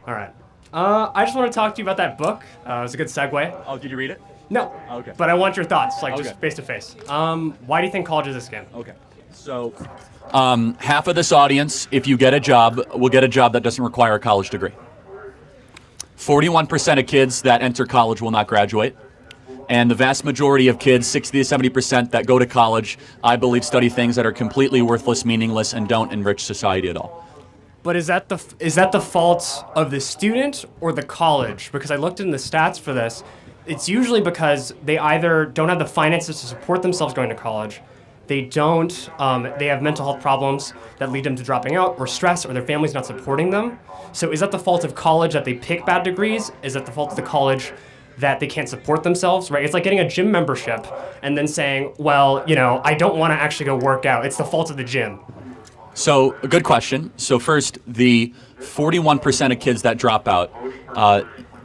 All right. I just want to talk to you about that book. It was a good segue. Oh, did you read it? No. Okay. But I want your thoughts, like Okay. just face to face. Why do you think college is a scam? Okay. So, half of this audience, if you get a job, will get a job that doesn't require a college degree. 41% of kids that enter college will not graduate. And the vast majority of kids, 60 to 70% that go to college, I believe study things that are completely worthless, meaningless, and don't enrich society at all. But is that the fault of the student or the college? Because I looked in the stats for this. It's usually because they either don't have the finances to support themselves going to college, they have mental health problems that lead them to dropping out, or stress, or their family's not supporting them. So is that the fault of college that they pick bad degrees? Is that the fault of the college that they can't support themselves, right? It's like getting a gym membership and then saying, well, I don't want to actually go work out. It's the fault of the gym. So, a good question. So first, the 41% of kids that drop out,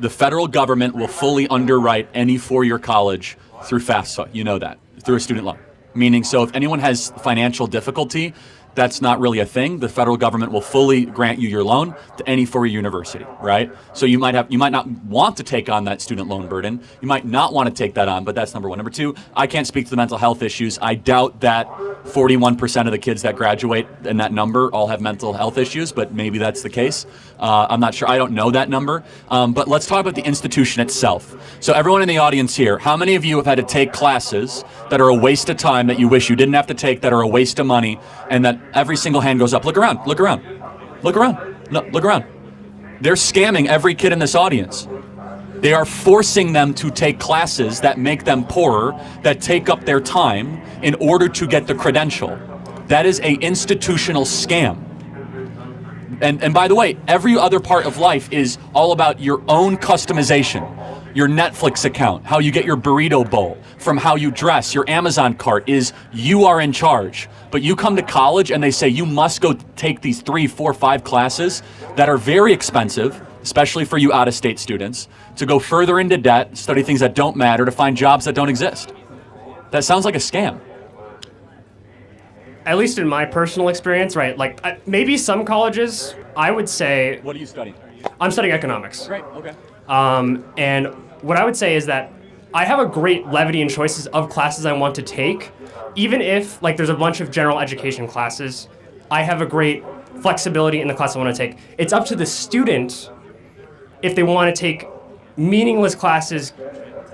the federal government will fully underwrite any four-year college through FAFSA. You know that, through a student loan. Meaning, so if anyone has financial difficulty, that's not really a thing. The federal government will fully grant you your loan to any four-year university, right? So you might not want to take on that student loan burden. You might not want to take that on, but that's number one. Number two, I can't speak to the mental health issues. I doubt that 41% of the kids that graduate in that number all have mental health issues, but maybe that's the case. I'm not sure. I don't know that number. But let's talk about the institution itself. So everyone in the audience here, how many of you have had to take classes that are a waste of time that you wish you didn't have to take, that are a waste of money, and that every single hand goes up? Look around, look around, look around, no, look around. They're scamming every kid in this audience. They are forcing them to take classes that make them poorer, that take up their time in order to get the credential. That is an institutional scam. And by the way, every other part of life is all about your own customization. Your Netflix account, how you get your burrito bowl, from how you dress, your Amazon cart is you are in charge. But you come to college and they say you must go take these 3, 4, 5 classes that are very expensive, especially for you out-of-state students, to go further into debt, study things that don't matter, to find jobs that don't exist. That sounds like a scam. At least in my personal experience, right? Like maybe some colleges, I would say. What are you studying? I'm studying economics. Great, okay. And what I would say is that I have a great levity and choices of classes I want to take. Even if there's a bunch of general education classes, I have a great flexibility in the class I want to take. It's up to the student if they want to take meaningless classes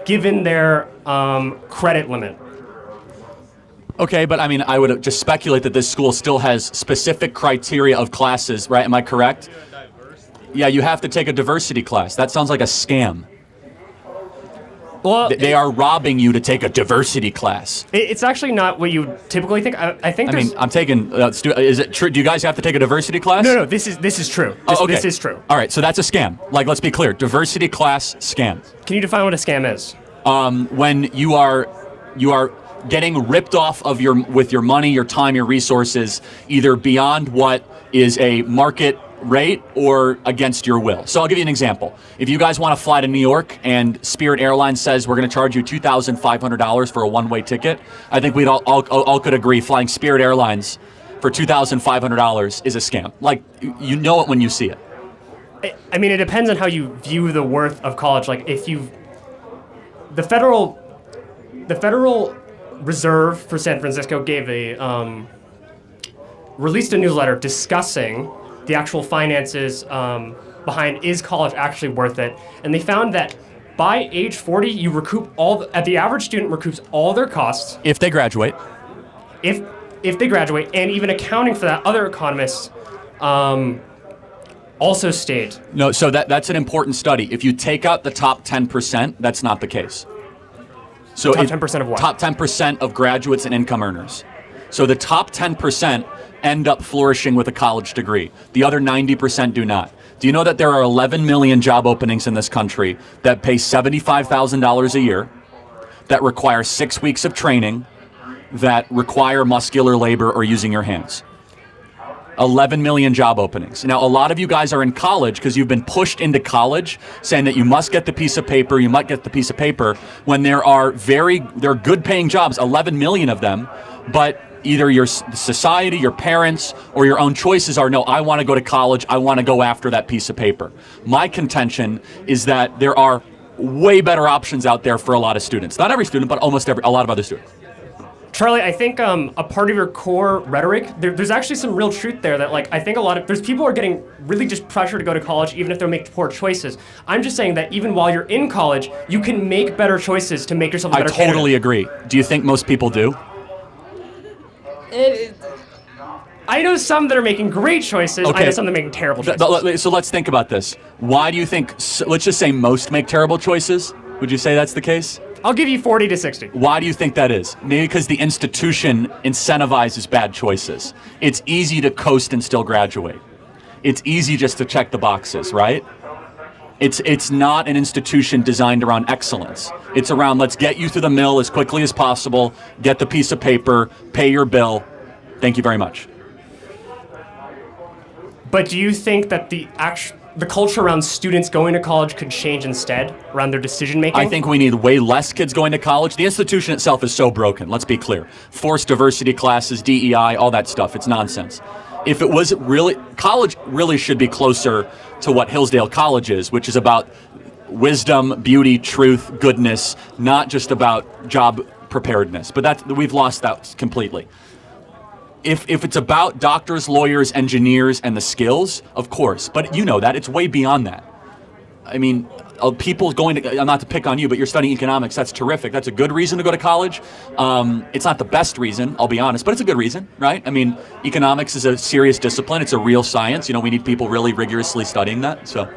given their credit limit. Okay, but I mean, I would just speculate that this school still has specific criteria of classes, right? Am I correct? Yeah, you have to take a diversity class. That sounds like a scam. Well, they are robbing you to take a diversity class. It's actually not what you typically think. I mean, I'm taking. Is it true? Do you guys have to take a diversity class? No. This is true. Okay. This is true. All right, so that's a scam. Let's be clear. Diversity class scam. Can you define what a scam is? When you are getting ripped off of with your money, your time, your resources, either beyond what is a market rate or against your will. So I'll give you an example. If you guys want to fly to New York and Spirit Airlines says we're going to charge you $2,500 for a one-way ticket, I think we'd all could agree flying Spirit Airlines for $2,500 is a scam. You know it when you see it. I mean, it depends on how you view the worth of college. The Federal Reserve for San Francisco released a newsletter discussing the actual finances behind is college actually worth it, and they found that by age 40 you recoup the average student recoups all their costs if they graduate. If they graduate, and even accounting for that, other economists also state. No, so that's an important study. If you take out the top 10%, that's not the case. So top 10% of what? Top 10% of graduates and income earners. So the top 10% end up flourishing with a college degree. The other 90% do not. Do you know that there are 11 million job openings in this country that pay $75,000 a year, that require 6 weeks of training, that require muscular labor or using your hands? 11 million job openings. Now, a lot of you guys are in college because you've been pushed into college saying that you must get the piece of paper, when there are good paying jobs, 11 million of them, but either your society, your parents, or your own choices are, no, I want to go to college, I want to go after that piece of paper. My contention is that there are way better options out there for a lot of students. Not every student, but almost a lot of other students. Charlie, I think a part of your core rhetoric, there's actually some real truth there that, like, I think there's people who are getting really just pressure to go to college even if they make poor choices. I'm just saying that even while you're in college, you can make better choices to make yourself a better candidate. I totally agree. Do you think most people do? I know some that are making great choices. Okay. I know some that are making terrible choices. So let's think about this. Why do you think, let's just say most make terrible choices? Would you say that's the case? I'll give you 40 to 60. Why do you think that is? Maybe because the institution incentivizes bad choices. It's easy to coast and still graduate. It's easy just to check the boxes, right? It's not an institution designed around excellence. It's around, let's get you through the mill as quickly as possible, get the piece of paper, pay your bill. Thank you very much. But do you think that the culture around students going to college could change instead, around their decision making? I think we need way less kids going to college. The institution itself is so broken, let's be clear. Forced diversity classes, DEI, all that stuff, it's nonsense. If it was really, college really should be closer to what Hillsdale College is, which is about wisdom, beauty, truth, goodness, not just about job preparedness. But we've lost that completely. If it's about doctors, lawyers, engineers, and the skills, of course. But you know that. It's way beyond that. I mean, people going to, not to pick on you, but you're studying economics. That's terrific. That's a good reason to go to college. It's not the best reason, I'll be honest, but it's a good reason, right? I mean, economics is a serious discipline. It's a real science. You know, we need people really rigorously studying that. So.